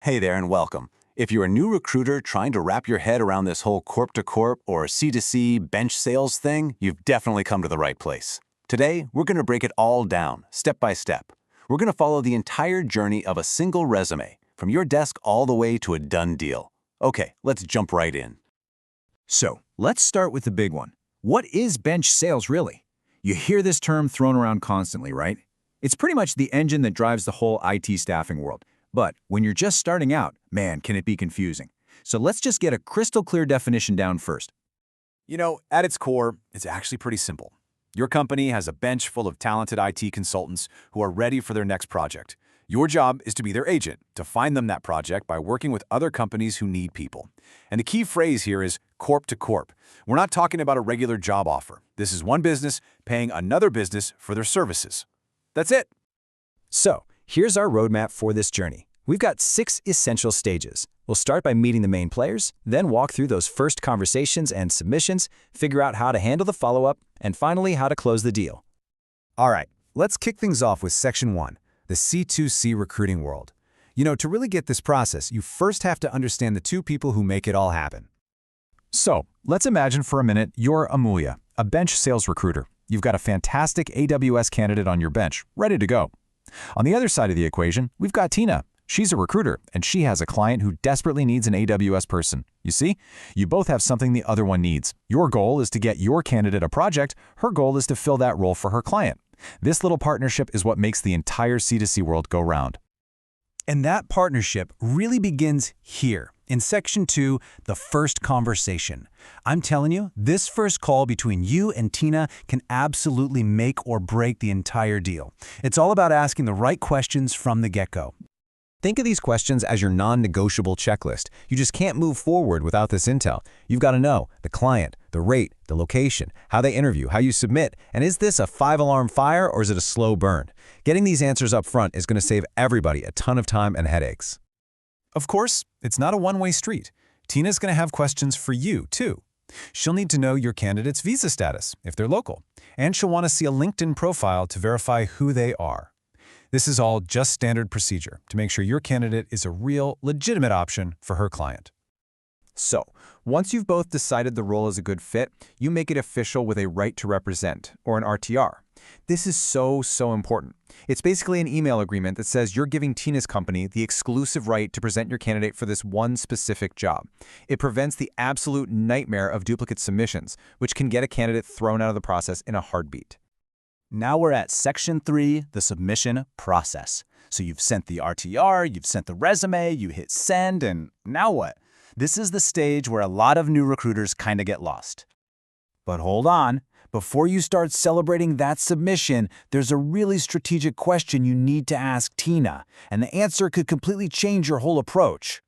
Hey there and welcome. If you're a new recruiter trying to wrap your head around this whole corp-to-corp or C2C bench sales thing, you've definitely come to the right place. Today, we're going to break it all down, step by step. We're going to follow the entire journey of a single resume, from your desk all the way to a done deal. Okay, let's jump right in. So, let's start with the big one. What is bench sales really? You hear this term thrown around constantly, right? It's pretty much the engine that drives the whole IT staffing world. But when you're just starting out, man, can it be confusing. So let's just get a crystal clear definition down first. At its core, it's actually pretty simple. Your company has a bench full of talented IT consultants who are ready for their next project. Your job is to be their agent, to find them that project by working with other companies who need people. And the key phrase here is corp to corp. We're not talking about a regular job offer. This is one business paying another business for their services. That's it. So, here's our roadmap for this journey. We've got 6 essential stages. We'll start by meeting the main players, then walk through those first conversations and submissions, figure out how to handle the follow-up, and finally how to close the deal. All right, let's kick things off with Section 1, the C2C recruiting world. To really get this process, you first have to understand the two people who make it all happen. So, let's imagine for a minute you're Amelia, a bench sales recruiter. You've got a fantastic AWS candidate on your bench, ready to go. On the other side of the equation, we've got Tina. She's a recruiter, and she has a client who desperately needs an AWS person. You see, you both have something the other one needs. Your goal is to get your candidate a project. Her goal is to fill that role for her client. This little partnership is what makes the entire C2C world go round. And that partnership really begins here, in Section 2, the first conversation. I'm telling you, this first call between you and Tina can absolutely make or break the entire deal. It's all about asking the right questions from the get-go. Think of these questions as your non-negotiable checklist. You just can't move forward without this intel. You've got to know the client, the rate, the location, how they interview, how you submit, and is this a 5-alarm fire or is it a slow burn? Getting these answers up front is going to save everybody a ton of time and headaches. Of course, it's not a one-way street. Tina's going to have questions for you, too. She'll need to know your candidate's visa status, if they're local, and she'll want to see a LinkedIn profile to verify who they are. This is all just standard procedure to make sure your candidate is a real, legitimate option for her client. So, once you've both decided the role is a good fit, you make it official with a right to represent, or an RTR. This is so important. It's basically an email agreement that says you're giving Tina's company the exclusive right to present your candidate for this one specific job. It prevents the absolute nightmare of duplicate submissions, which can get a candidate thrown out of the process in a heartbeat. Now we're at Section 3, the submission process. So you've sent the RTR, you've sent the resume, you hit send, and now what? This is the stage where a lot of new recruiters kind of get lost. But hold on. Before you start celebrating that submission, there's a really strategic question you need to ask Tina, and the answer could completely change your whole approach.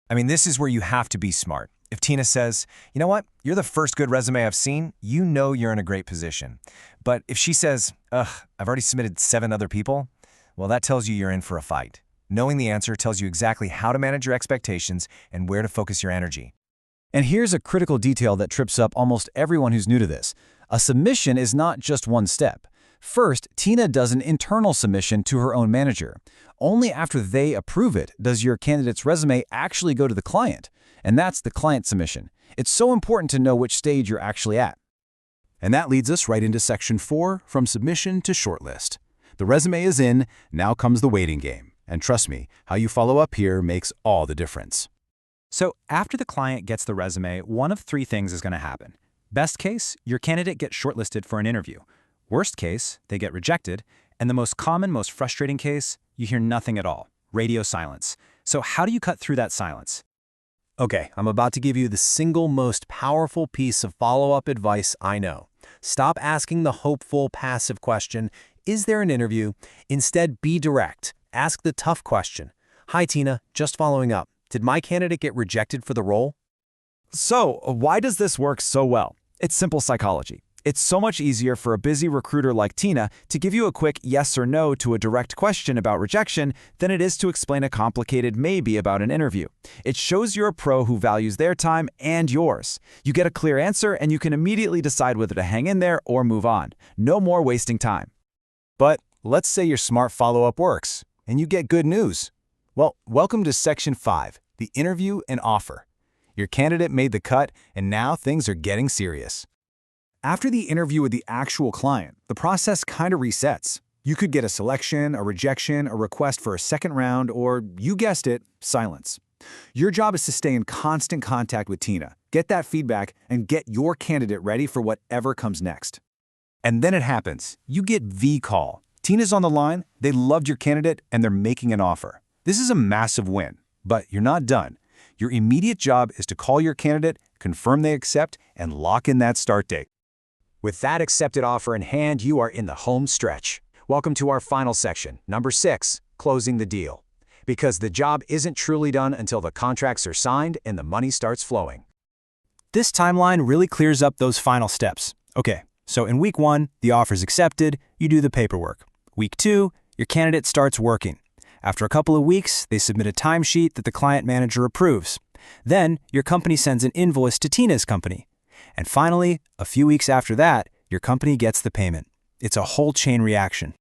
This is where you have to be smart. If Tina says, you know what, you're the first good resume I've seen, you know you're in a great position. But if she says, I've already submitted 7 other people, well, that tells you you're in for a fight. Knowing the answer tells you exactly how to manage your expectations and where to focus your energy. And here's a critical detail that trips up almost everyone who's new to this. A submission is not just one step. First, Tina does an internal submission to her own manager. Only after they approve it does your candidate's resume actually go to the client. And that's the client submission. It's so important to know which stage you're actually at. And that leads us right into Section 4, from submission to shortlist. The resume is in, now comes the waiting game. And trust me, how you follow up here makes all the difference. So after the client gets the resume, one of 3 things is going to happen. Best case, your candidate gets shortlisted for an interview. Worst case, they get rejected. And the most common, most frustrating case, you hear nothing at all. Radio silence. So how do you cut through that silence? Okay, I'm about to give you the single most powerful piece of follow-up advice I know. Stop asking the hopeful, passive question, is there an interview? Instead, be direct. Ask the tough question. Hi, Tina, just following up. Did my candidate get rejected for the role? So, why does this work so well? It's simple psychology. It's so much easier for a busy recruiter like Tina to give you a quick yes or no to a direct question about rejection than it is to explain a complicated maybe about an interview. It shows you're a pro who values their time and yours. You get a clear answer and you can immediately decide whether to hang in there or move on. No more wasting time. But let's say your smart follow-up works, and you get good news. Well, welcome to Section 5, the interview and offer. Your candidate made the cut, and now things are getting serious. After the interview with the actual client, the process kind of resets. You could get a selection, a rejection, a request for a second round, or, you guessed it, silence. Your job is to stay in constant contact with Tina, get that feedback, and get your candidate ready for whatever comes next. And then it happens. You get V-call. Tina's on the line, they loved your candidate, and they're making an offer. This is a massive win, but you're not done. Your immediate job is to call your candidate, confirm they accept, and lock in that start date. With that accepted offer in hand, you are in the home stretch. Welcome to our final section, number 6, closing the deal. Because the job isn't truly done until the contracts are signed and the money starts flowing. This timeline really clears up those final steps. Okay, so in week 1, the offer's accepted, you do the paperwork. Week 2, your candidate starts working. After a couple of weeks, they submit a timesheet that the client manager approves. Then, your company sends an invoice to Tina's company. And finally, a few weeks after that, your company gets the payment. It's a whole chain reaction.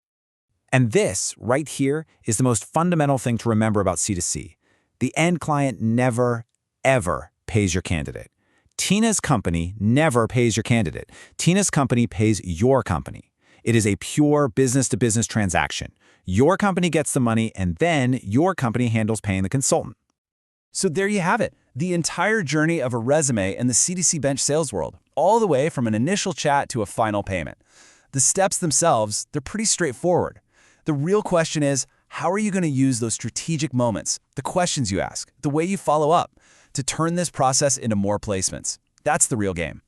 And this, right here, is the most fundamental thing to remember about C2C. The end client never, ever pays your candidate. Tina's company never pays your candidate. Tina's company pays your company. It is a pure business-to-business transaction. Your company gets the money, and then your company handles paying the consultant. So there you have it, the entire journey of a resume in the C2C bench sales world, all the way from an initial chat to a final payment. The steps themselves, they're pretty straightforward. The real question is, how are you going to use those strategic moments, the questions you ask, the way you follow up, to turn this process into more placements? That's the real game.